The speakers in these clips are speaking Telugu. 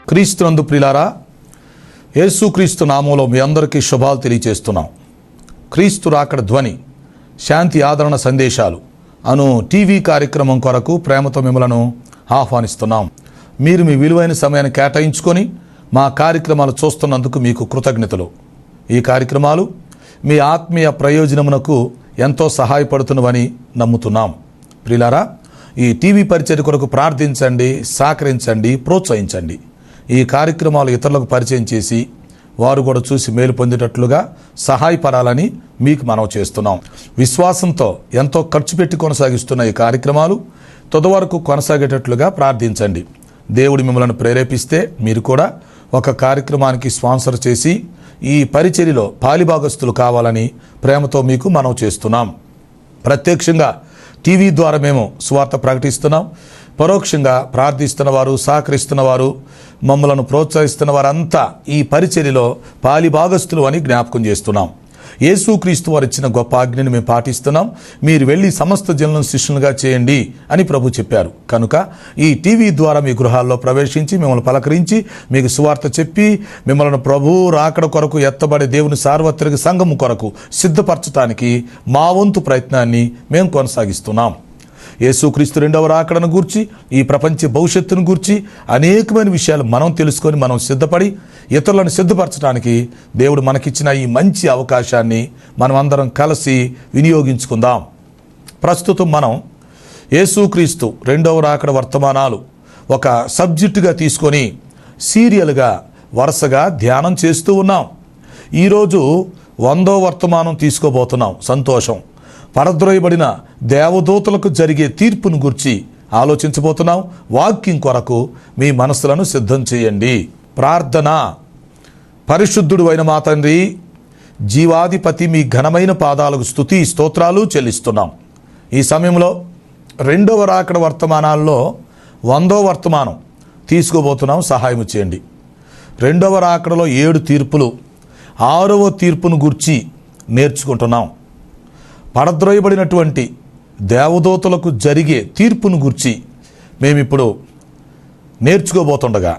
క్రీస్తునందు ప్రియులారా, యేసుక్రీస్తు నామంలో మీ అందరికీ శుభాలు తెలియజేస్తున్నాం. క్రీస్తు రాకడ ధ్వని శాంతి ఆదరణ సందేశాలు అను టీవీ కార్యక్రమం కొరకు ప్రేమతో మిమ్మలను ఆహ్వానిస్తున్నాం. మీరు మీ విలువైన సమయాన్ని కేటాయించుకొని మా కార్యక్రమాలు చూస్తున్నందుకు మీకు కృతజ్ఞతలు. ఈ కార్యక్రమాలు మీ ఆత్మీయ ప్రయోజనమునకు ఎంతో సహాయపడుతున్నవని నమ్ముతున్నాం. ప్రియులారా, ఈ టీవీ పరిచర్య కొరకు ప్రార్థించండి, సహకరించండి, ప్రోత్సహించండి. ఈ కార్యక్రమాలు ఇతరులకు పరిచయం చేసి వారు కూడా చూసి మేలు పొందేటట్లుగా సహాయపడాలని మీకు మనవి చేస్తున్నాం. విశ్వాసంతో ఎంతో ఖర్చు పెట్టి కొనసాగిస్తున్న ఈ కార్యక్రమాలు తుది వరకు కొనసాగేటట్లుగా ప్రార్థించండి. దేవుడు మిమ్మల్ని ప్రేరేపిస్తే మీరు కూడా ఒక కార్యక్రమానికి స్పాన్సర్ చేసి ఈ పరిచర్యలో పాలిభాగస్తులు కావాలని ప్రేమతో మీకు మనవి చేస్తున్నాం. ప్రత్యక్షంగా టీవీ ద్వారా మేము సువార్త ప్రకటిస్తున్నాం. పరోక్షంగా ప్రార్థిస్తున్న వారు, సహకరిస్తున్న వారు, మమ్మలను ప్రోత్సహిస్తున్న వారంతా ఈ పరిచర్యలో పాలిభాగస్తులు అని జ్ఞాపకం చేస్తున్నాం. యేసుక్రీస్తు వారు ఇచ్చిన గొప్ప ఆజ్ఞని మేము పాటిస్తున్నాం. మీరు వెళ్ళి సమస్త జనులను శిష్యులుగా చేయండి అని ప్రభు చెప్పారు. కనుక ఈ టీవీ ద్వారా మీ గృహాల్లో ప్రవేశించి మిమ్మల్ని పలకరించి మీకు సువార్త చెప్పి మిమ్మల్ని ప్రభు రాకడ కొరకు ఎత్తబడే దేవుని సార్వత్రిక సంఘము కొరకు సిద్ధపరచడానికి మా వంతు ప్రయత్నాన్ని మేము కొనసాగిస్తున్నాం. యేసుక్రీస్తు రెండవ రాకడను గూర్చి, ఈ ప్రపంచ భవిష్యత్తును గూర్చి అనేకమైన విషయాలు మనం తెలుసుకొని మనం సిద్ధపడి ఇతరులను సిద్ధపరచడానికి దేవుడు మనకిచ్చిన ఈ మంచి అవకాశాన్ని మనం అందరం కలిసి వినియోగించుకుందాం. ప్రస్తుతం మనం యేసుక్రీస్తు రెండవ రాకడ వర్తమానాలు ఒక సబ్జెక్టుగా తీసుకొని సీరియల్గా వరుసగా ధ్యానం చేస్తూ ఉన్నాం. ఈరోజు 100వ వర్తమానం తీసుకోబోతున్నాం. సంతోషం. పరద్రోయబడిన దేవదూతలకు జరిగే తీర్పును గురించి ఆలోచించబోతున్నాం. వాక్యం కొరకు మీ మనసులను సిద్ధం చేయండి. ప్రార్థన. పరిశుద్ధుడు అయిన మా తండ్రి, జీవాధిపతి, మీ ఘనమైన పాదాలకు స్తుతి స్తోత్రాలు చెల్లిస్తున్నాం. ఈ సమయంలో రెండవ రాకడ వర్తమానాల్లో 100వ వర్తమానం తీసుకోబోతున్నాం. సహాయం చేయండి. రెండవ రాకడలో 7 తీర్పులు, 6వ తీర్పును గురించి నేర్చుకుంటున్నాం. పడద్రోయబడినటువంటి దేవదూతలకు జరిగే తీర్పును గురించి మేమిప్పుడు నేర్చుకోబోతుండగా,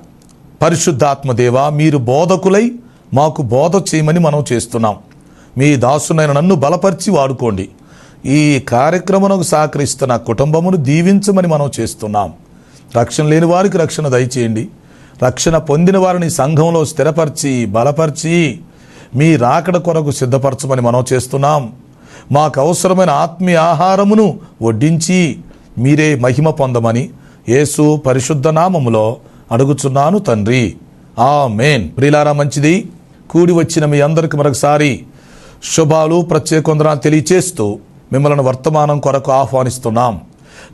పరిశుద్ధాత్మ దేవా, మీరు బోధకులై మాకు బోధ చేయమని మనం చేస్తున్నాం. మీ దాసునైన నన్ను బలపరిచి వాడుకోండి. ఈ కార్యక్రమమునకు సహకరిస్తున్న కుటుంబమును దీవించమని మనం చేస్తున్నాం. రక్షణ లేని వారికి రక్షణ దయచేయండి. రక్షణ పొందిన వారిని సంఘంలో స్థిరపరిచి బలపరిచి మీ రాకడ కొరకు సిద్ధపరచమని మనం చేస్తున్నాం. మాకు అవసరమైన ఆత్మీయ ఆహారమును వడ్డించి మీరే మహిమ పొందమని యేసు పరిశుద్ధ నామములో అడుగుచున్నాను తండ్రి. ఆమేన్. ప్రియులారా, మంచిది. కూడి వచ్చిన మీ అందరికి మరొకసారి శుభాలు, ప్రత్యేక వందనాలు తెలియచేస్తూ మిమ్మల్ని వర్తమానం కొరకు ఆహ్వానిస్తున్నాం.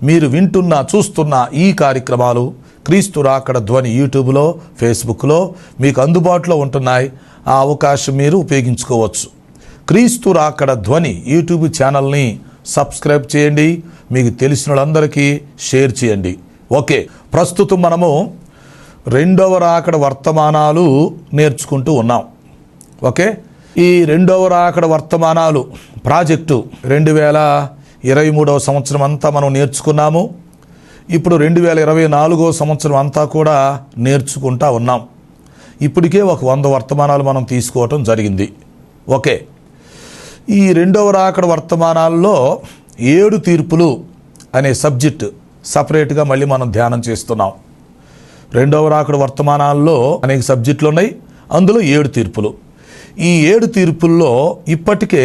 మీరు వింటున్న, చూస్తున్న ఈ కార్యక్రమాలు క్రీస్తు రాకడ ధ్వని యూట్యూబ్లో, ఫేస్బుక్లో మీకు అందుబాటులో ఉంటున్నాయి. ఆ అవకాశం మీరు ఉపయోగించుకోవచ్చు. క్రీస్తు రాకడ ధ్వని యూట్యూబ్ ఛానల్ని సబ్స్క్రైబ్ చేయండి. మీకు తెలిసిన వాళ్ళందరికీ షేర్ చేయండి. ఓకే, ప్రస్తుతం మనము రెండవ రాకడ వర్తమానాలు నేర్చుకుంటూ ఉన్నాం. ఓకే, ఈ రెండవ రాకడ వర్తమానాలు ప్రాజెక్టు 2023వ సంవత్సరం అంతా మనం నేర్చుకున్నాము. ఇప్పుడు 2024వ సంవత్సరం అంతా కూడా నేర్చుకుంటా ఉన్నాం. ఇప్పటికే ఒక 100 వర్తమానాలు మనం తీసుకోవటం జరిగింది. ఓకే, ఈ రెండవ రాకడ వర్తమానాల్లో 7 తీర్పులు అనే సబ్జెక్టు సపరేట్గా మళ్ళీ మనం ధ్యానం చేస్తున్నాం. రెండవ రాకడ వర్తమానాల్లో అనేక సబ్జెక్టులు ఉన్నాయి. అందులో 7 తీర్పులు. ఈ 7 తీర్పుల్లో ఇప్పటికే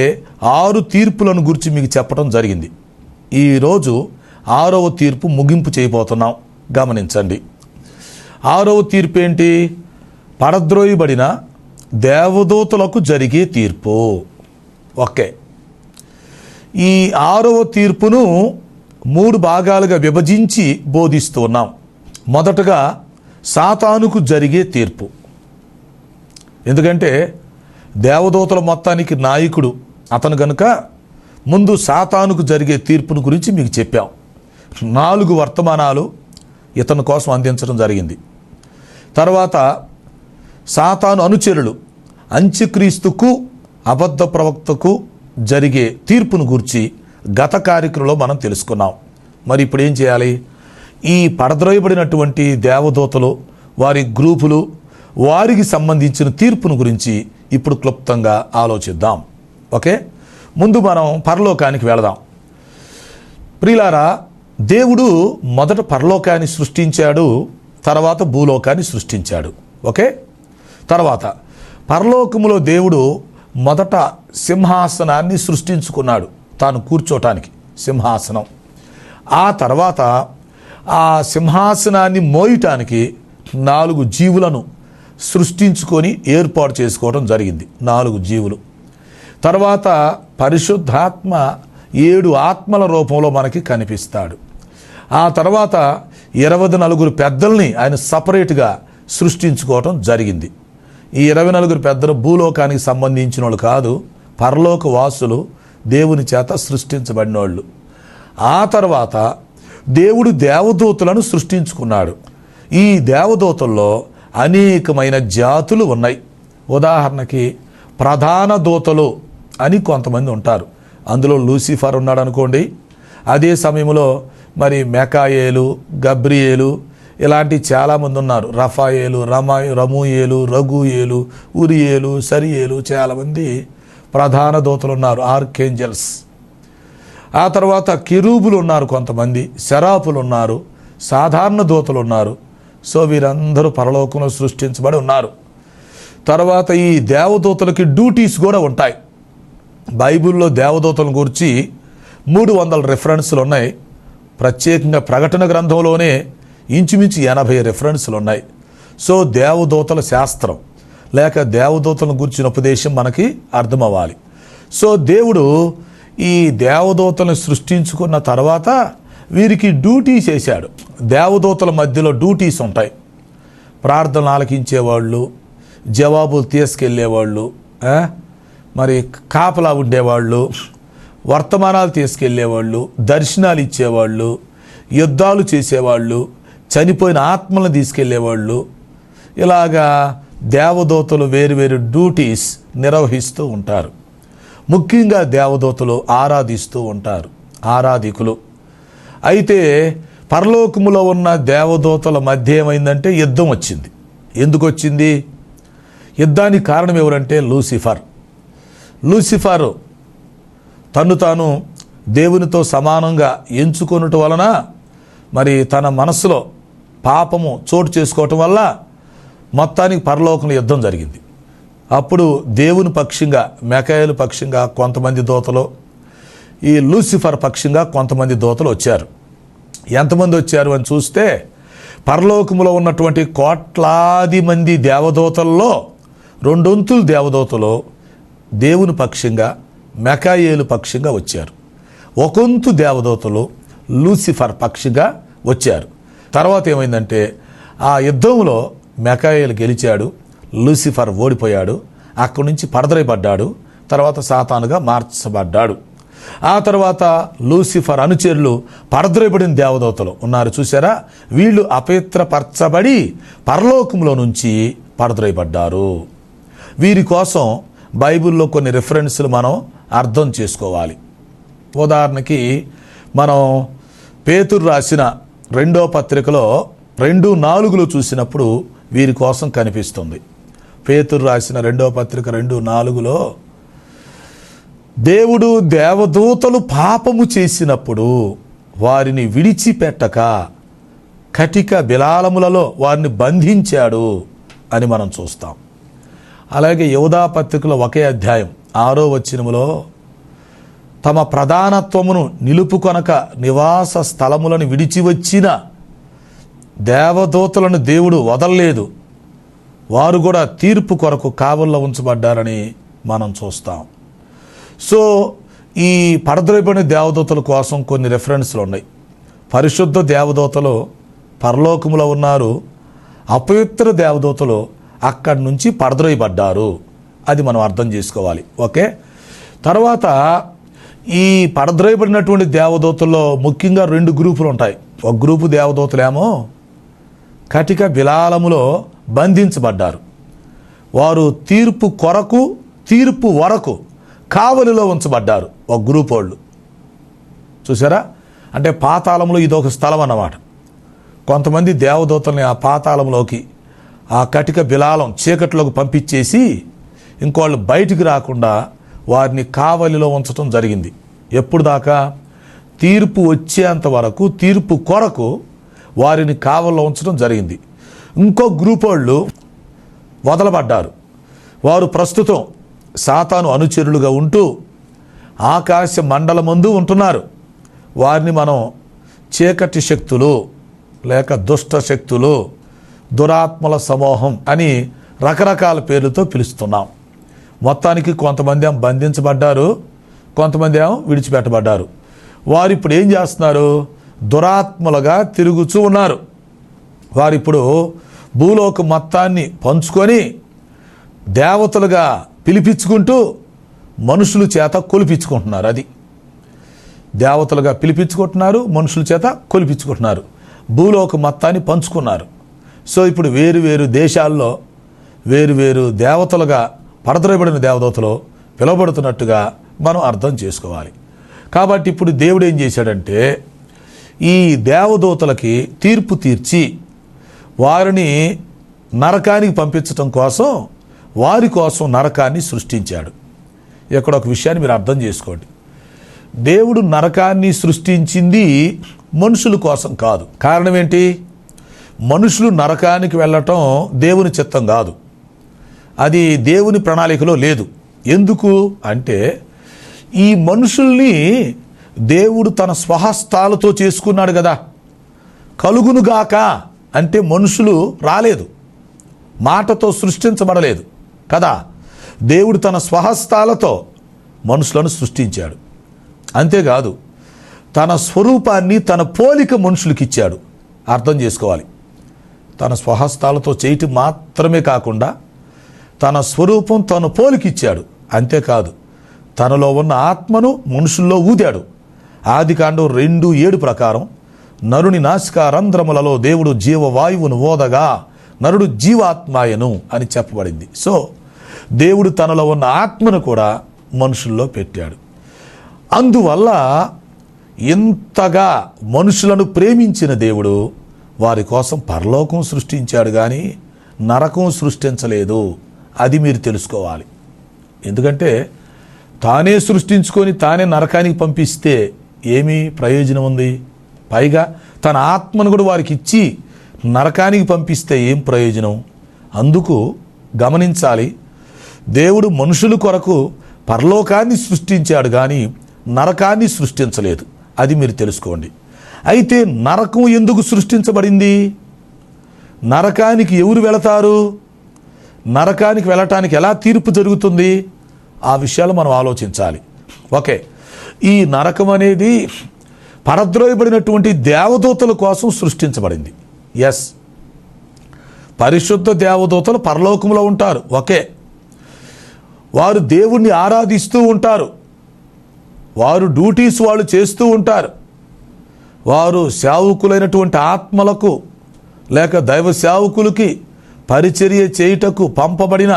6 తీర్పులను గురించి మీకు చెప్పడం జరిగింది. ఈరోజు 6వ తీర్పు ముగింపు చేయబోతున్నాం. గమనించండి. 6వ తీర్పు ఏంటి? పడద్రోయబడిన దేవదూతలకు జరిగే తీర్పు. ఓకే, ఈ 6వ తీర్పును 3 భాగాలుగా విభజించి బోధిస్తూ ఉన్నాం. మొదటగా సాతానుకు జరిగే తీర్పు. ఎందుకంటే దేవదూతల మొత్తానికి నాయకుడు అతను గనుక ముందు సాతానుకు జరిగే తీర్పును గురించి మీకు చెప్పాం. 4 వర్తమానాలు ఇతని కోసం అందించడం జరిగింది. తర్వాత సాతాను అనుచరులు అంత్యక్రీస్తుకు, అబద్ధ ప్రవక్తకు జరిగే తీర్పును గురించి గత కార్యక్రమంలో మనం తెలుసుకున్నాం. మరి ఇప్పుడు ఏం చేయాలి? ఈ పడద్రోయబడినటువంటి దేవదూతలు వారి గ్రూపులు, వారికి సంబంధించిన తీర్పును గురించి ఇప్పుడు క్లుప్తంగా ఆలోచిద్దాం. ఓకే, ముందు మనం పరలోకానికి వెళదాం. ప్రియులారా, దేవుడు మొదట పరలోకాన్ని సృష్టించాడు, తర్వాత భూలోకాన్ని సృష్టించాడు. ఓకే, తర్వాత పరలోకములో దేవుడు మొదట సింహాసనాన్ని సృష్టించుకున్నాడు, తాను కూర్చోటానికి సింహాసనం. ఆ తర్వాత ఆ సింహాసనాన్ని మోయటానికి 4 జీవులను సృష్టించుకొని ఏర్పాటు చేసుకోవడం జరిగింది. 4 జీవులు. తర్వాత పరిశుద్ధాత్మ 7 ఆత్మల రూపంలో మనకి కనిపిస్తాడు. ఆ తర్వాత 24 పెద్దల్ని ఆయన సపరేట్గా సృష్టించుకోవటం జరిగింది. ఈ 24 పెద్దలు భూలోకానికి సంబంధించిన వాళ్ళు కాదు, పరలోక వాసులు, దేవుని చేత సృష్టించబడిన వాళ్ళు. ఆ తర్వాత దేవుడు దేవదూతలను సృష్టించుకున్నాడు. ఈ దేవదూతల్లో అనేకమైన జాతులు ఉన్నాయి. ఉదాహరణకి ప్రధాన దూతలు అని కొంతమంది ఉంటారు. అందులో లూసిఫర్ ఉన్నాడు అనుకోండి. అదే సమయంలో మరి మెకాయేలు, గబ్రియేలు ఇలాంటి చాలామంది ఉన్నారు. రఫాయేలు, రమూయేలు, రఘుయేలు, ఉరియేలు, సరియేలు, చాలామంది ప్రధాన దూతలు ఉన్నారు, ఆర్కేంజల్స్. ఆ తర్వాత కెరూబులు ఉన్నారు, కొంతమంది శరాపులు ఉన్నారు, సాధారణ దూతలు ఉన్నారు. సో వీరందరూ పరలోకంలో సృష్టించబడి ఉన్నారు. తర్వాత ఈ దేవదూతలకి డ్యూటీస్ కూడా ఉంటాయి. బైబిల్లో దేవదూతల గురించి 300 రెఫరెన్స్లు ఉన్నాయి. ప్రత్యేకంగా ప్రకటన గ్రంథంలోనే ఇంచుమించు 80 రెఫరెన్స్లు ఉన్నాయి. సో దేవదూతల శాస్త్రం లేక దేవదూతలను గురించిన ఉపదేశం మనకి అర్థమవ్వాలి. సో దేవుడు ఈ దేవదూతలను సృష్టించుకున్న తర్వాత వీరికి డ్యూటీస్ వేశాడు. దేవదూతల మధ్యలో డ్యూటీస్ ఉంటాయి. ప్రార్థనలు ఆలకించేవాళ్ళు, జవాబులు తీసుకెళ్ళేవాళ్ళు, మరి కాపలా ఉండేవాళ్ళు, వర్తమానాలు తీసుకెళ్ళేవాళ్ళు, దర్శనాలు ఇచ్చేవాళ్ళు, యుద్ధాలు చేసేవాళ్ళు, చనిపోయిన ఆత్మలను తీసుకెళ్ళేవాళ్ళు. ఇలాగా దేవదూతలు వేరు డ్యూటీస్ నిర్వహిస్తూ ఉంటారు. ముఖ్యంగా దేవదూతలు ఆరాధిస్తూ ఉంటారు, ఆరాధికులు. అయితే పరలోకములో ఉన్న దేవదూతల మధ్య ఏమైందంటే యుద్ధం వచ్చింది. ఎందుకు వచ్చింది? యుద్ధానికి కారణం ఎవరంటే లూసిఫర్ తను తాను దేవునితో సమానంగా ఎంచుకొనటం వలన మరి తన మనసులో పాపము చోటు చేసుకోవటం వల్ల మొత్తానికి పరలోకంలో యుద్ధం జరిగింది. అప్పుడు దేవుని పక్షంగా మెకాయేలు పక్షంగా కొంతమంది దూతలు, ఈ లూసిఫర్ పక్షంగా కొంతమంది దూతలు వచ్చారు. ఎంతమంది వచ్చారు అని చూస్తే పరలోకములో ఉన్నటువంటి కోట్లాది మంది దేవదూతల్లో 2 దేవదూతలు దేవుని పక్షంగా మెకాయేలు పక్షంగా వచ్చారు. 1 దేవదూతలు లూసిఫర్ పక్షంగా వచ్చారు. తర్వాత ఏమైందంటే ఆ యుద్ధంలో మెకాయేలు గెలిచాడు, లూసిఫర్ ఓడిపోయాడు. అక్కడి నుంచి పడద్రోయబడ్డాడు. తర్వాత సాతానుగా మార్చబడ్డాడు. ఆ తర్వాత లూసిఫర్ అనుచరులు పడద్రోయబడిన దేవదూతలు ఉన్నారు చూసారా, వీళ్ళు అపవిత్రపరచబడి పరలోకంలో నుంచి పడద్రోయబడ్డారు. వీరి కోసం బైబిల్లో కొన్ని రిఫరెన్స్లు మనం అర్థం చేసుకోవాలి. ఉదాహరణకి మనం పేతురు రాసిన 2వ పత్రికలో 2:4 చూసినప్పుడు వీరి కోసం కనిపిస్తుంది. పేతురు రాసిన 2వ పత్రిక 2:4 దేవుడు దేవదూతలు పాపము చేసినప్పుడు వారిని విడిచిపెట్టక కటిక బిలాలములలో వారిని బంధించాడు అని మనం చూస్తాం. అలాగే యూదా పత్రికలో 1వ అధ్యాయం 6వ వచనములో తమ ప్రధానత్వమును నిలుపుకొనక నివాస స్థలములను విడిచి వచ్చిన దేవదూతలను దేవుడు వదలలేదు, వారు కూడా తీర్పు కొరకు కావల్లో ఉంచబడ్డారని మనం చూస్తాం. సో ఈ పడద్రోయబడిన దేవదూతల కోసం కొన్ని రెఫరెన్స్లు ఉన్నాయి. పరిశుద్ధ దేవదూతలు పరలోకములో ఉన్నారు, అపవిత్ర దేవదూతలు అక్కడి నుంచి పడద్రోయబడ్డారు. అది మనం అర్థం చేసుకోవాలి. ఓకే, తర్వాత ఈ పడద్రోయబడినటువంటి దేవదూతల్లో ముఖ్యంగా 2 గ్రూపులు ఉంటాయి. ఒక గ్రూపు దేవదూతలేమో కటిక బిలాలములో బంధించబడ్డారు. వారు తీర్పు కొరకు, తీర్పు వరకు కావలిలో ఉంచబడ్డారు. ఒక గ్రూప్ వాళ్ళు చూసారా, అంటే పాతాళంలో ఇదొక స్థలం అన్నమాట. కొంతమంది దేవదూతల్ని ఆ పాతాళంలోకి ఆ కటిక బిలాలం చీకట్లోకి పంపించేసి ఇంకోళ్ళు బయటికి రాకుండా వారిని కావలిలో ఉంచడం జరిగింది. ఎప్పుడు దాకా? తీర్పు వచ్చేంత వరకు, తీర్పు కొరకు వారిని కావలిలో ఉంచడం జరిగింది. ఇంకో గ్రూప్ వాళ్ళు వదలబడ్డారు. వారు ప్రస్తుతం సాతాను అనుచరులుగా ఉంటూ ఆకాశ మండలమందు ఉంటున్నారు. వారిని మనం చీకటి శక్తులు లేక దుష్ట శక్తులు, దురాత్మల సమూహం అని రకరకాల పేర్లతో పిలుస్తున్నాం. మొత్తానికి కొంతమంది ఏమో బంధించబడ్డారు, కొంతమంది ఏమో విడిచిపెట్టబడ్డారు. వారు ఇప్పుడు ఏం చేస్తున్నారు? దురాత్మలుగా తిరుగుతూ ఉన్నారు. వారిప్పుడు భూలోక మొత్తాన్ని పంచుకొని దేవతలుగా పిలిపించుకుంటూ మనుషుల చేత కొలిపించుకుంటున్నారు. అది దేవతలుగా పిలిపించుకుంటున్నారు, మనుషుల చేత కొలిపించుకుంటున్నారు. భూలోక మొత్తాన్ని పంచుకున్నారు. సో ఇప్పుడు వేరు వేరు దేశాల్లో వేరు వేరు దేవతలుగా, పడద్రోయబడిన దేవదూతలు పిలువబడుతున్నట్టుగా మనం అర్థం చేసుకోవాలి. కాబట్టి ఇప్పుడు దేవుడు ఏం చేశాడంటే, ఈ దేవదూతలకి తీర్పు తీర్చి వారిని నరకానికి పంపించటం కోసం, వారి కోసం నరకాన్ని సృష్టించాడు. ఇక్కడ ఒక విషయాన్ని మీరు అర్థం చేసుకోండి. దేవుడు నరకాన్ని సృష్టించింది మనుషుల కోసం కాదు. కారణం ఏంటి? మనుషులు నరకానికి వెళ్ళటం దేవుని చిత్తం కాదు. అది దేవుని ప్రణాళికలో లేదు. ఎందుకు అంటే, ఈ మనుషుల్ని దేవుడు తన స్వహస్తాలతో చేసుకున్నాడు కదా. కలుగునుగాక అంటే మనుషులు రాలేదు, మాటతో సృష్టించబడలేదు కదా. దేవుడు తన స్వహస్తాలతో మనుషులను సృష్టించాడు. అంతేకాదు, తన స్వరూపాన్ని, తన పోలిక మనుషులకి ఇచ్చాడు. అర్థం చేసుకోవాలి. తన స్వహస్తాలతో చేయటం మాత్రమే కాకుండా తన స్వరూపం, తన పోలిక ఇచ్చాడు. అంతేకాదు, తనలో ఉన్న ఆత్మను మనుషుల్లో ఊదాడు. ఆదికాండం 2:7 ప్రకారం నరుని నాసికారంధ్రములలో దేవుడు జీవవాయువును ఓదగా నరుడు జీవాత్మాయను అని చెప్పబడింది. సో దేవుడు తనలో ఉన్న ఆత్మను కూడా మనుషుల్లో పెట్టాడు. అందువల్ల ఇంతగా మనుషులను ప్రేమించిన దేవుడు వారి కోసం పరలోకం సృష్టించాడు, కానీ నరకం సృష్టించలేదు. అది మీరు తెలుసుకోవాలి. ఎందుకంటే తానే సృష్టించుకొని తానే నరకానికి పంపిస్తే ఏమీ ప్రయోజనం ఉంది? పైగా తన ఆత్మను కూడా వారికి ఇచ్చి నరకానికి పంపిస్తే ఏం ప్రయోజనం? అందుకు గమనించాలి, దేవుడు మనుషుల కొరకు పరలోకాన్ని సృష్టించాడు, కానీ నరకాన్ని సృష్టించలేదు. అది మీరు తెలుసుకోండి. అయితే నరకం ఎందుకు సృష్టించబడింది? నరకానికి ఎవరు వెళతారు? నరకానికి వెళ్ళటానికి ఎలా తీర్పు జరుగుతుంది? ఆ విషయాలు మనం ఆలోచించాలి. ఓకే, ఈ నరకం అనేది పరద్రోయబడినటువంటి దేవదూతల కోసం సృష్టించబడింది. ఎస్, పరిశుద్ధ దేవదూతలు పరలోకంలో ఉంటారు. ఓకే, వారు దేవుణ్ణి ఆరాధిస్తూ ఉంటారు, వారు డ్యూటీస్ వాళ్ళు చేస్తూ ఉంటారు, వారు సేవకులైనటువంటి ఆత్మలకు లేక దైవ సేవకులకి పరిచర్య చేయుటకు పంపబడిన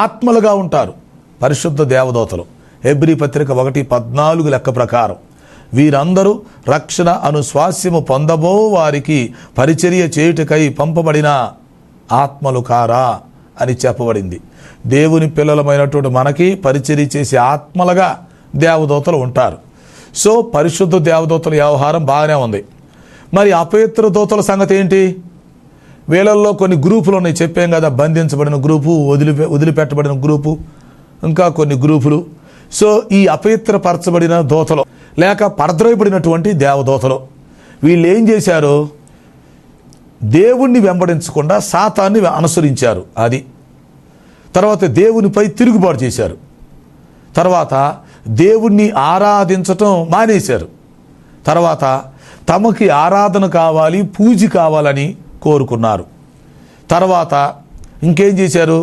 ఆత్మలుగా ఉంటారు పరిశుద్ధ దేవదూతలు. హెబ్రీ పత్రిక 1:14 లెక్క ప్రకారం వీరందరూ రక్షణ అను స్వాస్యము పొందబో వారికి పరిచర్య చేయుటకై పంపబడిన ఆత్మలు కారా అని చెప్పబడింది. దేవుని పిల్లలమైనటువంటి మనకి పరిచర్య చేసే ఆత్మలుగా దేవదూతలు ఉంటారు. సో పరిశుద్ధ దేవదూతల వ్యవహారం బాగానే ఉంది. మరి అపవిత్ర దూతల సంగతి ఏంటి? వీళ్ళల్లో కొన్ని గ్రూపులు ఉన్నాయి, చెప్పాం కదా. బంధించబడిన గ్రూపు, వదిలిపెట్టబడిన గ్రూపు, ఇంకా కొన్ని గ్రూపులు. సో ఈ అపవిత్రపరచబడిన దూతలు లేక పరద్రోయబడినటువంటి దేవదూతలు వీళ్ళు ఏం చేశారు? దేవుణ్ణి వెంబడించకుండా సాతాన్ని అనుసరించారు. అది తర్వాత దేవునిపై తిరుగుబాటు చేశారు. తర్వాత దేవుణ్ణి ఆరాధించటం మానేశారు. తర్వాత తమకి ఆరాధన కావాలి, పూజ కావాలని కోరుకున్నారు. తర్వాత ఇంకేం చేశారు?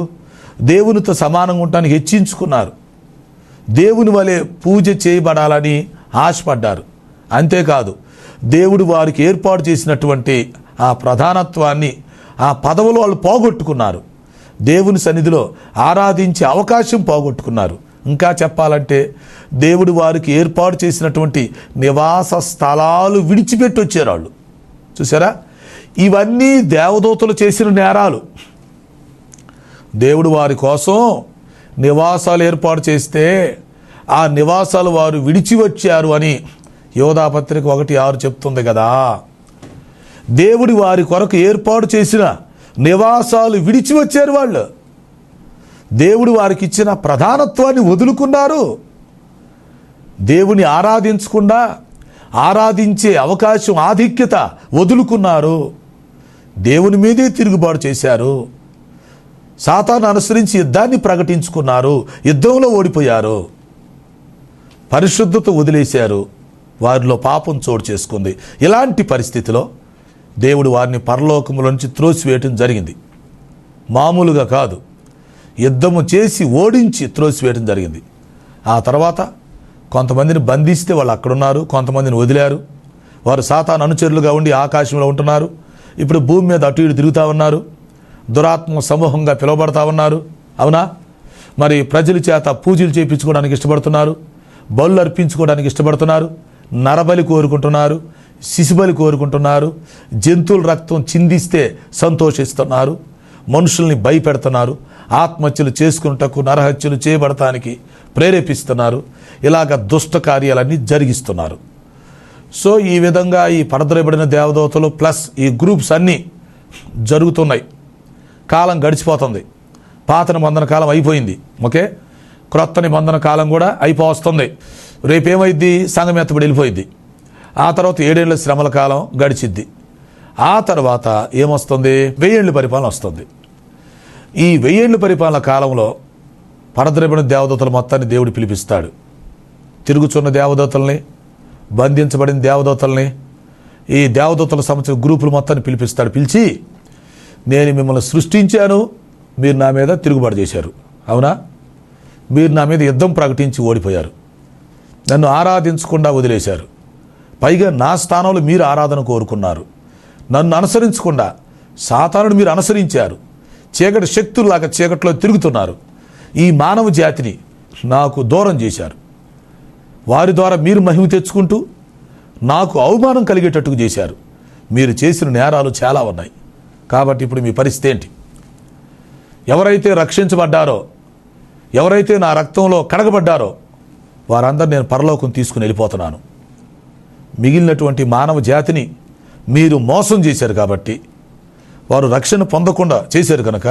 దేవునితో సమానంగా ఉండటానికి హెచ్చించుకున్నారు. దేవుని వలె పూజ చేయబడాలని ఆశపడ్డారు. అంతేకాదు, దేవుడు వారికి ఏర్పాటు చేసినటువంటి ఆ ప్రధానత్వాన్ని, ఆ పదవులు వాళ్ళు పోగొట్టుకున్నారు. దేవుని సన్నిధిలో ఆరాధించే అవకాశం పోగొట్టుకున్నారు. ఇంకా చెప్పాలంటే దేవుడు వారికి ఏర్పాటు చేసినటువంటి నివాస స్థలాలు విడిచిపెట్టి వచ్చారు వాళ్ళు. చూసారా? ఇవన్నీ దేవదూతలు చేసిన నేరాలు. దేవుడు వారి కోసం నివాసాలు ఏర్పాటు చేస్తే ఆ నివాసాలు వారు విడిచి వచ్చారు అని యోధాపత్రిక 1:6 చెప్తుంది కదా. దేవుడి వారి కొరకు ఏర్పాటు చేసిన నివాసాలు విడిచి వచ్చారు. వాళ్ళు దేవుడు వారికి ఇచ్చిన ప్రధానత్వాన్ని వదులుకున్నారు. దేవుని ఆరాధించకుండా ఆరాధించే అవకాశం, ఆధిక్యత వదులుకున్నారు. దేవుని మీదే తిరుగుబాటు చేశారు. సాతాను అనుసరించి యుద్ధాన్ని ప్రకటించుకున్నారు. యుద్ధంలో ఓడిపోయారు. పరిశుద్ధత వదిలేశారు. వారిలో పాపం చోటు చేసుకుంది. ఇలాంటి పరిస్థితిలో దేవుడు వారిని పరలోకముల నుంచి త్రోసివేయటం జరిగింది. మామూలుగా కాదు, యుద్ధము చేసి ఓడించి త్రోసివేయటం జరిగింది. ఆ తర్వాత కొంతమందిని బంధిస్తే వాళ్ళు అక్కడున్నారు, కొంతమందిని వదిలారు. వారు సాతాను అనుచరులుగా ఉండి ఆకాశంలో ఉంటున్నారు. ఇప్పుడు భూమి మీద అటు ఇటు తిరుగుతూ ఉన్నారు. దురాత్మ సమూహంగా పిలువబడతా ఉన్నారు. అవునా? మరి ప్రజల చేత పూజలు చేయించుకోవడానికి ఇష్టపడుతున్నారు, బలులు అర్పించుకోవడానికి ఇష్టపడుతున్నారు, నరబలి కోరుకుంటున్నారు, శిశుబలి కోరుకుంటున్నారు, జంతువుల రక్తం చిందిస్తే సంతోషిస్తున్నారు, మనుషుల్ని భయపెడుతున్నారు, ఆత్మహత్యలు చేసుకున్నటకు, నరహత్యలు చేయబడటానికి ప్రేరేపిస్తున్నారు. ఇలాగ దుష్ట కార్యాలన్నీ జరిగిస్తున్నారు. సో ఈ విధంగా ఈ పడద్రోయబడిన దేవదూతలు ప్లస్ ఈ గ్రూప్స్ అన్నీ జరుగుతున్నాయి. కాలం గడిచిపోతుంది. పాత నిబంధన కాలం అయిపోయింది. ఓకే, క్రొత్త నిబంధన కాలం కూడా అయిపోతుంది. రేపేమైద్ది? సంఘం ఎత్తబడి వెళ్ళిపోయింది. ఆ తర్వాత 7 ఏళ్ల శ్రమల కాలం గడిచిద్ది. ఆ తర్వాత ఏమొస్తుంది? 1000 ఏళ్ళ పరిపాలన వస్తుంది. ఈ 1000 ఏళ్ళ పరిపాలన కాలంలో పడద్రోయబడిన దేవదూతల మొత్తాన్ని దేవుడు పిలిపిస్తాడు. తిరుగుచున్న దేవదూతల్ని, బంధించబడిన దేవదూతల్ని, ఈ దేవదూతల సంబంధించిన గ్రూపులు మొత్తాన్ని పిలిపిస్తాడు. పిలిచి, నేను మిమ్మల్ని సృష్టించాను, మీరు నా మీద తిరుగుబాటు చేశారు. అవునా? మీరు నా మీద యుద్ధం ప్రకటించి ఓడిపోయారు. నన్ను ఆరాధించకుండా వదిలేశారు. పైగా నా స్థానంలో మీరు ఆరాధన కోరుకున్నారు. నన్ను అనుసరించకుండా సాతానుడు మీరు అనుసరించారు. చీకటి శక్తుల్లాగా చీకట్లో తిరుగుతున్నారు. ఈ మానవ జాతిని నాకు దూరం చేశారు. వారి ద్వారా మీరు మహిమ తెచ్చుకుంటూ నాకు అవమానం కలిగేటట్టుగా చేశారు. మీరు చేసిన నేరాలు చాలా ఉన్నాయి. కాబట్టి ఇప్పుడు మీ పరిస్థితి ఏంటి? ఎవరైతే రక్షించబడ్డారో, ఎవరైతే నా రక్తంలో కడగబడ్డారో వారందరూ నేను పరలోకం తీసుకుని వెళ్ళిపోతున్నాను. మిగిలినటువంటి మానవ జాతిని మీరు మోసం చేశారు. కాబట్టి వారు రక్షణ పొందకుండా చేశారు కనుక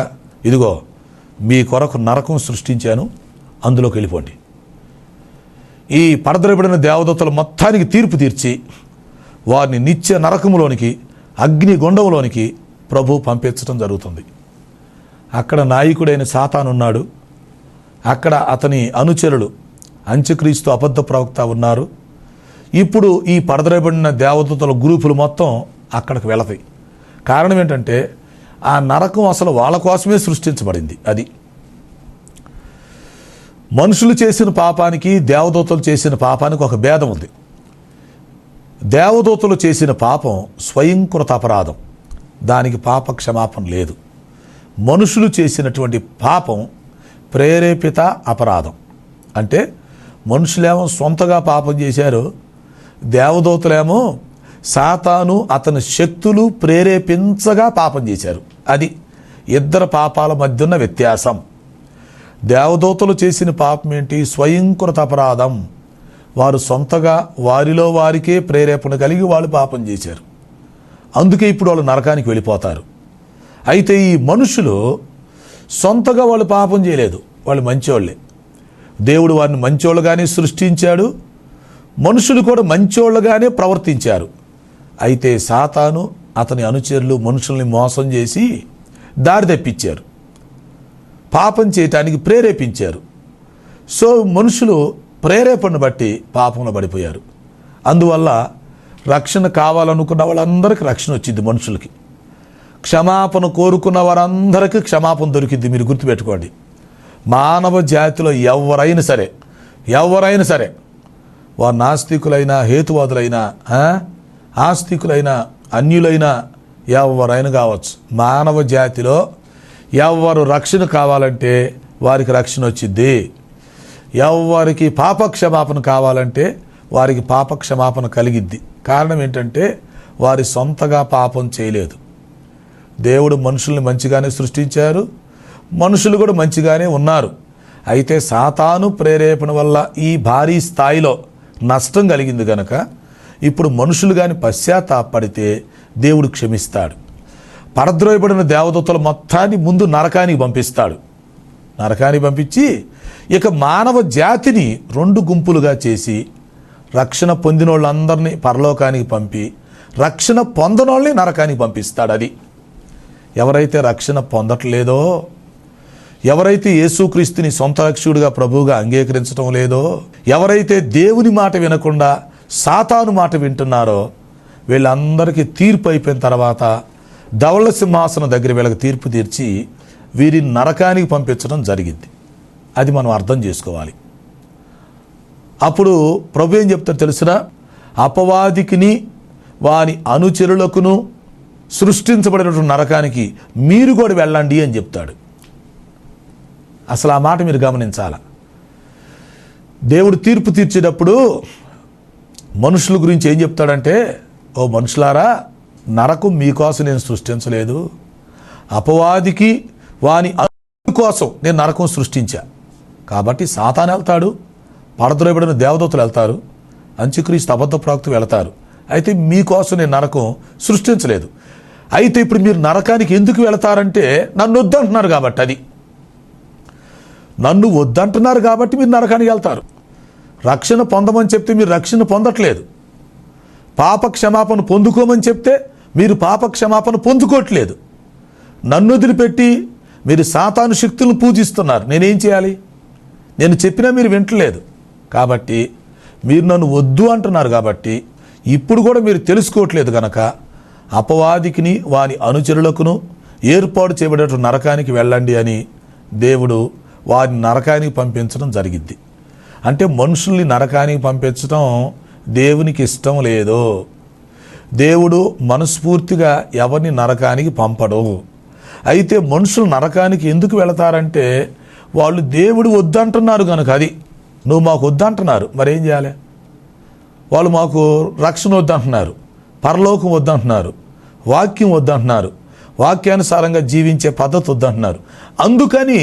ఇదిగో మీ కొరకు నరకం సృష్టించాను, అందులోకి వెళ్ళిపోండి. ఈ పడద్రోయబడిన దేవదూతల మొత్తానికి తీర్పు తీర్చి వారిని నిత్య నరకములోనికి, అగ్ని గుండంలోనికి ప్రభు పంపించడం జరుగుతుంది. అక్కడ నాయకుడైన సాతాను ఉన్నాడు. అక్కడ అతని అనుచరులు అంత్యక్రీస్తు అబద్ధ ప్రవక్త ఉన్నారు. ఇప్పుడు ఈ పడద్రోయబడిన దేవదూతల గ్రూపులు మొత్తం అక్కడికి వెళతాయి. కారణం ఏంటంటే ఆ నరకం అసలు వాళ్ళ కోసమే సృష్టించబడింది. అది మనుషులు చేసిన పాపానికి, దేవదూతలు చేసిన పాపానికి ఒక భేదం ఉంది. దేవదూతలు చేసిన పాపం స్వయంకృత అపరాధం, దానికి పాప క్షమాపణ లేదు. మనుషులు చేసినటువంటి పాపం ప్రేరేపిత అపరాధం. అంటే మనుషులేమో సొంతగా పాపం చేశారు, దేవదూతలేమో సాతాను అతని శక్తులు ప్రేరేపించగా పాపం చేశారు. అది ఇద్దరు పాపాల మధ్య ఉన్న వ్యత్యాసం. దేవదూతలు చేసిన పాపం ఏంటి? స్వయంకృత అపరాధం. వారు సొంతగా వారిలో వారికే ప్రేరేపణ కలిగి వాళ్ళు పాపం చేశారు. అందుకే ఇప్పుడు వాళ్ళు నరకానికి వెళ్ళిపోతారు. అయితే ఈ మనుషులు సొంతగా వాళ్ళు పాపం చేయలేదు, వాళ్ళు మంచోళ్ళే. దేవుడు వారిని మంచోళ్ళుగానే సృష్టించాడు, మనుషులు కూడా మంచోళ్ళుగానే ప్రవర్తించారు. అయితే సాతాను అతని అనుచరులు మనుషుల్ని మోసం చేసి దారి తప్పించారు, పాపం చేయటానికి ప్రేరేపించారు. సో మనుషులు ప్రేరేపణను బట్టి పాపంలో పడిపోయారు. అందువల్ల రక్షణ కావాలనుకున్న వాళ్ళందరికీ రక్షణ వచ్చింది. మనుషులకి క్షమాపణ కోరుకున్న వారందరికీ క్షమాపణ దొరికింది. మీరు గుర్తుపెట్టుకోండి. మానవ జాతిలో ఎవరైనా సరే వారు నాస్తికులైనా, హేతువాదులైనా, ఆస్తికులైనా, అన్యులైనా, ఎవరైనా కావచ్చు, మానవ జాతిలో ఎవరు రక్షణ కావాలంటే వారికి రక్షణ వచ్చింది. ఎవరికి పాపక్షమాపణ కావాలంటే వారికి పాపక్షమాపణ కలిగిద్ది. కారణం ఏంటంటే వారి సొంతగా పాపం చేయలేదు. దేవుడు మనుషుల్ని మంచిగానే సృష్టించారు, మనుషులు కూడా మంచిగానే ఉన్నారు. అయితే సాతాను ప్రేరేపణ వల్ల ఈ భారీ స్థాయిలో నష్టం కలిగింది కనుక ఇప్పుడు మనుషులు కానీ పశ్చాత్తాపడితే దేవుడు క్షమిస్తాడు. పడద్రోయబడిన దేవదూతల మొత్తాన్ని ముందు నరకానికి పంపిస్తాడు. నరకానికి పంపించి ఇక మానవ జాతిని 2 గుంపులుగా చేసి రక్షణ పొందిన వాళ్ళందరినీ పరలోకానికి పంపి రక్షణ పొందనోళ్ళని నరకానికి పంపిస్తాడు. అది ఎవరైతే రక్షణ పొందట్లేదో, ఎవరైతే యేసుక్రీస్తుని సొంత రక్షకుడిగా ప్రభువుగా అంగీకరించడం లేదో, ఎవరైతే దేవుని మాట వినకుండా సాతాను మాట వింటున్నారో వీళ్ళందరికీ తీర్పు అయిపోయిన తర్వాత ధవళ సింహాసనం దగ్గర వీళ్ళకి తీర్పు తీర్చి వీరిని నరకానికి పంపించడం జరిగింది. అది మనం అర్థం చేసుకోవాలి. అప్పుడు ప్రభు ఏం చెప్తారు తెలుసునా? అపవాదికిని వాని అనుచరులకును సృష్టించబడినటువంటి నరకానికి మీరు కూడా వెళ్ళండి అని చెప్తాడు. అసలు ఆ మాట మీరు గమనించాల. దేవుడు తీర్పు తీర్చేటప్పుడు మనుషుల గురించి ఏం చెప్తాడంటే, ఓ మనుషులారా, నరకం మీకోసం నేను సృష్టించలేదు, అపవాదికి వాని కోసం నేను నరకం సృష్టించా. కాబట్టి సాతాను వెళ్తాడు, పడద్రోయబడిన దేవదూతలు వెళ్తారు, అంత్యక్రీస్తు అబద్ధ ప్రవక్తలు వెళ్తారు. అయితే మీకోసం నేను నరకం సృష్టించలేదు. అయితే ఇప్పుడు మీరు నరకానికి ఎందుకు వెళతారంటే నన్ను వద్దంటున్నారు కాబట్టి. అది నన్ను వద్దంటున్నారు కాబట్టి మీరు నరకానికి వెళ్తారు. రక్షణ పొందమని చెప్తే మీరు రక్షణ పొందట్లేదు. పాప క్షమాపణ పొందుకోమని చెప్తే మీరు పాప క్షమాపణ పొందుకోవట్లేదు. నన్ను వదిలిపెట్టి మీరు సాతాను శక్తులను పూజిస్తున్నారు. నేనేం చేయాలి? నేను చెప్పినా మీరు వింటలేదు. కాబట్టి మీరు నన్ను వద్దు అంటున్నారు కాబట్టి ఇప్పుడు కూడా మీరు తెలుసుకోవట్లేదు కనుక అపవాదికిని వాని అనుచరులకును ఏర్పాటు చేయబడేటువంటి నరకానికి వెళ్ళండి అని దేవుడు వారిని నరకానికి పంపించడం జరిగింది. అంటే మనుషుల్ని నరకానికి పంపించడం దేవునికి ఇష్టం లేదు. దేవుడు మనస్ఫూర్తిగా ఎవరిని నరకానికి పంపడు. అయితే మనుషులు నరకానికి ఎందుకు వెళతారంటే వాళ్ళు దేవుడు వద్దంటున్నారు కనుక. అది నువ్వు మాకు వద్దంటున్నారు, మరేం చేయాలి? వాళ్ళు మాకు రక్షణ వద్దంటున్నారు, పరలోకం వద్దంటున్నారు, వాక్యం వద్దంటున్నారు, వాక్యానుసారంగా జీవించే పద్ధతి వద్దంటున్నారు. అందుకని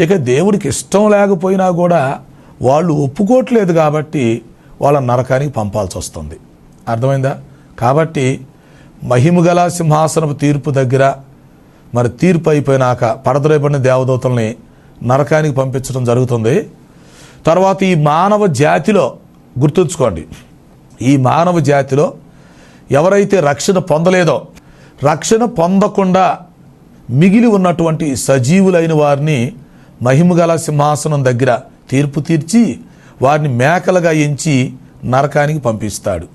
ఇక దేవుడికి ఇష్టం లేకపోయినా కూడా వాళ్ళు ఒప్పుకోవట్లేదు కాబట్టి వాళ్ళ నరకానికి పంపాల్సి వస్తుంది. అర్థమైందా? కాబట్టి మహిమగల సింహాసనపు తీర్పు దగ్గర మరి తీర్పు అయిపోయినాక పడద్రోయబడిన దేవదూతల్ని నరకానికి పంపించడం జరుగుతుంది. తర్వాత ఈ మానవ జాతిలో గుర్తుంచుకోండి, ఈ మానవ జాతిలో ఎవరైతే రక్షణ పొందలేదో, రక్షణ పొందకుండా మిగిలి ఉన్నటువంటి సజీవులైన వారిని మహిమగల సింహాసనం దగ్గర తీర్పు తీర్చి వారిని మేకలుగా ఎంచి నరకానికి పంపిస్తాడు.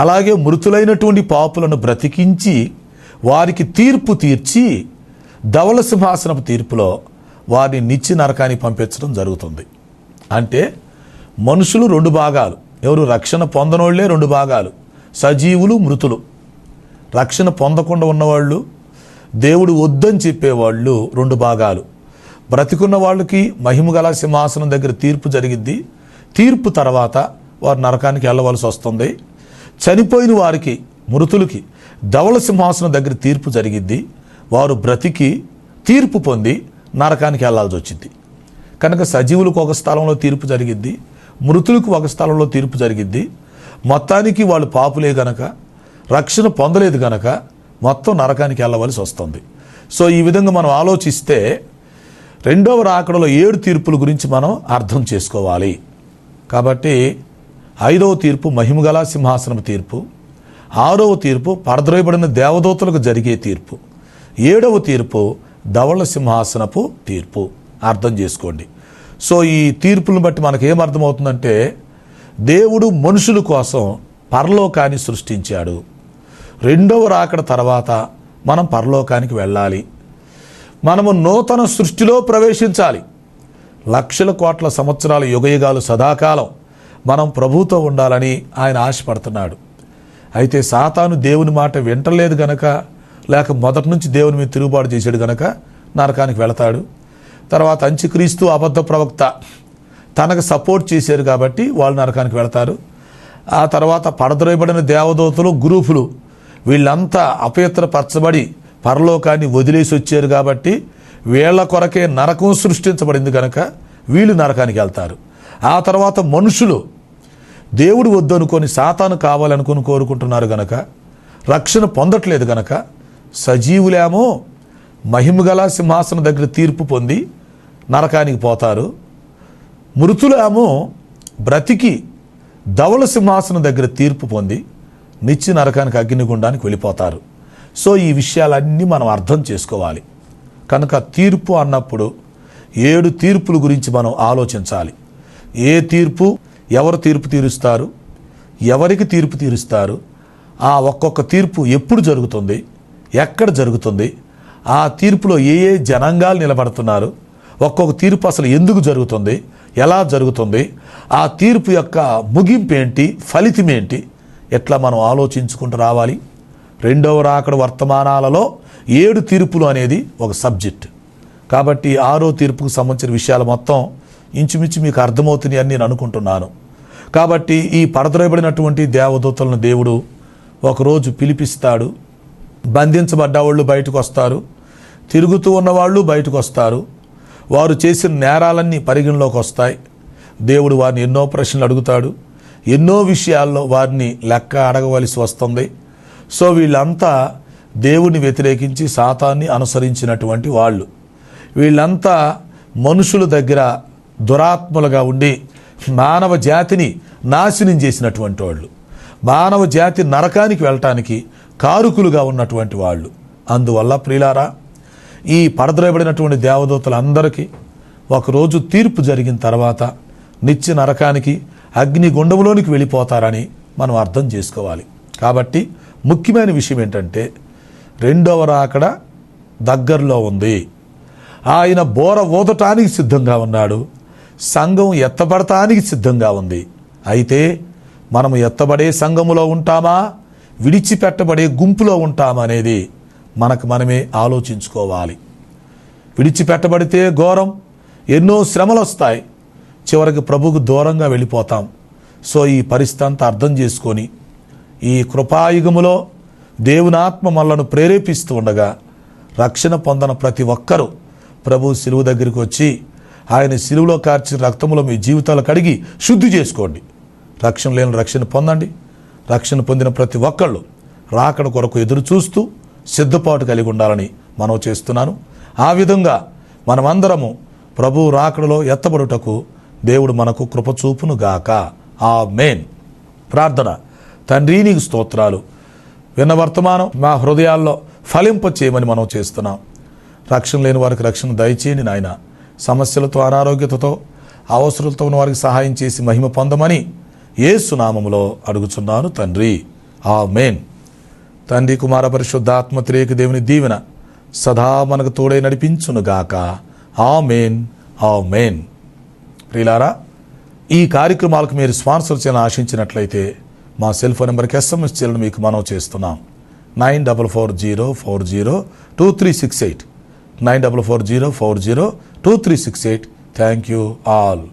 అలాగే మృతులైనటువంటి పాపులను బ్రతికించి వారికి తీర్పు తీర్చి ధవళ సింహాసనపు తీర్పులో వారిని నిత్య నరకానికి పంపించడం జరుగుతుంది. అంటే మనుషులు 2 భాగాలు. ఎవరు? రక్షణ పొందనోళ్లే 2 భాగాలు, సజీవులు, మృతులు. రక్షణ పొందకుండా ఉన్నవాళ్ళు, దేవుడు వద్దని చెప్పేవాళ్ళు 2 భాగాలు. బ్రతికున్న వాళ్ళకి మహిమగల సింహాసనం దగ్గర తీర్పు జరిగిద్ది. తీర్పు తర్వాత వారు నరకానికి వెళ్ళవలసి వస్తుంది. చనిపోయిన వారికి, మృతులకి ధవళ సింహాసనం దగ్గర తీర్పు జరిగిద్ది. వారు బ్రతికి తీర్పు పొంది నరకానికి వెళ్ళాల్సి వచ్చింది. కనుక సజీవులకు ఒక స్థలంలో తీర్పు జరిగిద్ది, మృతులకు ఒక స్థలంలో తీర్పు జరిగిద్ది. మొత్తానికి వాళ్ళు పాపులే గనక, రక్షణ పొందలేదు గనక మొత్తం నరకానికి వెళ్ళవలసి వస్తుంది. సో ఈ విధంగా మనం ఆలోచిస్తే రెండవ రాకడలో 7 తీర్పుల గురించి మనం అర్థం చేసుకోవాలి. కాబట్టి 5వ తీర్పు మహిమగల సింహాసనపు తీర్పు, 6వ తీర్పు పడద్రోయబడిన దేవదూతలకు జరిగే తీర్పు, 7వ తీర్పు ధవళ సింహాసనపు తీర్పు. అర్థం చేసుకోండి. సో ఈ తీర్పులను బట్టి మనకు ఏమర్థమవుతుందంటే దేవుడు మనుషుల కోసం పరలోకాన్ని సృష్టించాడు. రెండవ రాకడ తర్వాత మనం పరలోకానికి వెళ్ళాలి. మనము నూతన సృష్టిలో ప్రవేశించాలి. లక్షల కోట్ల సంవత్సరాల యుగయుగాలు సదాకాలం మనం ప్రభువుతో ఉండాలని ఆయన ఆశపడుతున్నాడు. అయితే సాతాను దేవుని మాట వింటలేదు గనక, లేక మొదటి నుంచి దేవుని మీద తిరుగుబాటు చేశాడు గనక నరకానికి వెళతాడు. తర్వాత అంత్యక్రీస్తు అబద్ధ ప్రవక్త తనకు సపోర్ట్ చేశారు కాబట్టి వాళ్ళు నరకానికి వెళతారు. ఆ తర్వాత పడద్రోయబడిన దేవదూతలు, గ్రూపులు వీళ్ళంతా అపవిత్రపరచబడి పరలోకాన్ని వదిలేసి వచ్చారు కాబట్టి వీళ్ళ కొరకే నరకం సృష్టించబడింది కనుక వీళ్ళు నరకానికి వెళ్తారు. ఆ తర్వాత మనుషులు దేవుడు వద్దనుకొని సాతాను కావాలనుకుని కోరుకుంటున్నారు గనక రక్షణ పొందట్లేదు గనక సజీవులేమో మహిమగల సింహాసనం దగ్గర తీర్పు పొంది నరకానికి పోతారు. మృతులేమో బ్రతికి ధవళ సింహాసనం దగ్గర తీర్పు పొంది నిత్య నరకానికి అగ్నిగుండానికి వెళ్ళిపోతారు. సో ఈ విషయాలన్నీ మనం అర్థం చేసుకోవాలి. కనుక తీర్పు అన్నప్పుడు 7 తీర్పుల గురించి మనం ఆలోచించాలి. ఏ తీర్పు, ఎవరు తీర్పు తీరుస్తారు, ఎవరికి తీర్పు తీరుస్తారు, ఆ ఒక్కొక్క తీర్పు ఎప్పుడు జరుగుతుంది, ఎక్కడ జరుగుతుంది, ఆ తీర్పులో ఏ ఏ జనాంగాలు నిలబడుతున్నారు, ఒక్కొక్క తీర్పు అసలు ఎందుకు జరుగుతుంది, ఎలా జరుగుతుంది, ఆ తీర్పు యొక్క ముగింపు ఏంటి, ఫలితం ఏంటి, ఎట్లా మనం ఆలోచించుకుంటూ రావాలి. రెండవ రాకడ వర్తమానాలలో 7 తీర్పులు అనేది ఒక సబ్జెక్ట్. కాబట్టి 6వ తీర్పుకు సంబంధించిన విషయాలు మొత్తం ఇంచుమించు మీకు అర్థమవుతున్నాయి అని నేను అనుకుంటున్నాను. కాబట్టి ఈ పడద్రోయబడినటువంటి దేవదూతలను దేవుడు ఒకరోజు పిలిపిస్తాడు. బంధించబడ్డ వాళ్ళు బయటకు వస్తారు, తిరుగుతూ ఉన్నవాళ్ళు బయటకు వస్తారు. వారు చేసిన నేరాలన్నీ పరిగణలోకి వస్తాయి. దేవుడు వారిని ఎన్నో ప్రశ్నలు అడుగుతాడు, ఎన్నో విషయాల్లో వారిని లెక్క అడగవలసి వస్తుంది. సో వీళ్ళంతా దేవుని వ్యతిరేకించి సాతాన్ని అనుసరించినటువంటి వాళ్ళు. వీళ్ళంతా మనుషుల దగ్గర దురాత్మలుగా ఉండి మానవ జాతిని నాశనం చేసినటువంటి వాళ్ళు, మానవ జాతి నరకానికి వెళ్ళటానికి కారుకులుగా ఉన్నటువంటి వాళ్ళు. అందువల్ల ప్రియులారా, ఈ పడద్రోయబడినటువంటి దేవదూతలందరికీ ఒకరోజు తీర్పు జరిగిన తర్వాత నిత్య నరకానికి అగ్నిగుండంలోనికి వెళ్ళిపోతారని మనం అర్థం చేసుకోవాలి. కాబట్టి ముఖ్యమైన విషయం ఏంటంటే రెండవ రాకడ దగ్గరలో ఉంది. ఆయన బోర ఊదటానికి సిద్ధంగా ఉన్నాడు. సంఘం ఎత్తబడటానికి సిద్ధంగా ఉంది. అయితే మనము ఎత్తబడే సంఘములో ఉంటామా, విడిచిపెట్టబడే గుంపులో ఉంటామా అనేది మనకు మనమే ఆలోచించుకోవాలి. విడిచిపెట్టబడితే ఘోరం, ఎన్నో శ్రమలు వస్తాయి, చివరికి ప్రభువుకు దూరంగా వెళ్ళిపోతాం. సో ఈ పరిస్థితి అంతా అర్థం చేసుకొని ఈ కృపాయుగములో దేవుని ఆత్మ మనలను ప్రేరేపిస్తూ ఉండగా రక్షణ పొందిన ప్రతి ఒక్కరూ ప్రభు శిలువ దగ్గరికి వచ్చి ఆయన శిలువలో కార్చిన రక్తములో మీ జీవితాలు కడిగి శుద్ధి చేసుకోండి. రక్షణ లేని రక్షణ పొందండి. రక్షణ పొందిన ప్రతి ఒక్కళ్ళు రాకడ కొరకు ఎదురు చూస్తూ సిద్ధపాటు కలిగి ఉండాలని మనం చేస్తున్నాను. ఆ విధంగా మనమందరము ప్రభు రాకడలో ఎత్తబడుటకు దేవుడు మనకు కృపచూపును గాక. ఆమేన్. ప్రార్థన. తండ్రి, నీకు స్తోత్రాలు. విన్న వర్తమానం మా హృదయాల్లో ఫలింప చేయమని మనం చేస్తున్నాం. రక్షణ లేని వారికి రక్షణ దయచేయండి నాయన. సమస్యలతో, అనారోగ్యతతో, అవసరాలతో ఉన్న వారికి సహాయం చేసి మహిమ పొందమని యేసు నామములో అడుగుచున్నాను తండ్రి. ఆమేన్. తండ్రి, కుమార పరిశుద్ధాత్మ త్రియేక దేవుని దీవెన సదా మనకు తోడై నడిపించును గాక. ఆమేన్. ఆమేన్. ప్రియులారా, ఈ కార్యక్రమాలకు మీరు స్పాన్సర్ చేయాలని ఆశించినట్లయితే మా సెల్ ఫోన్ నెంబర్కి SMS చేయాలని మీకు మనం చేస్తున్నాం. 9440402368 9440402368. Thank you all.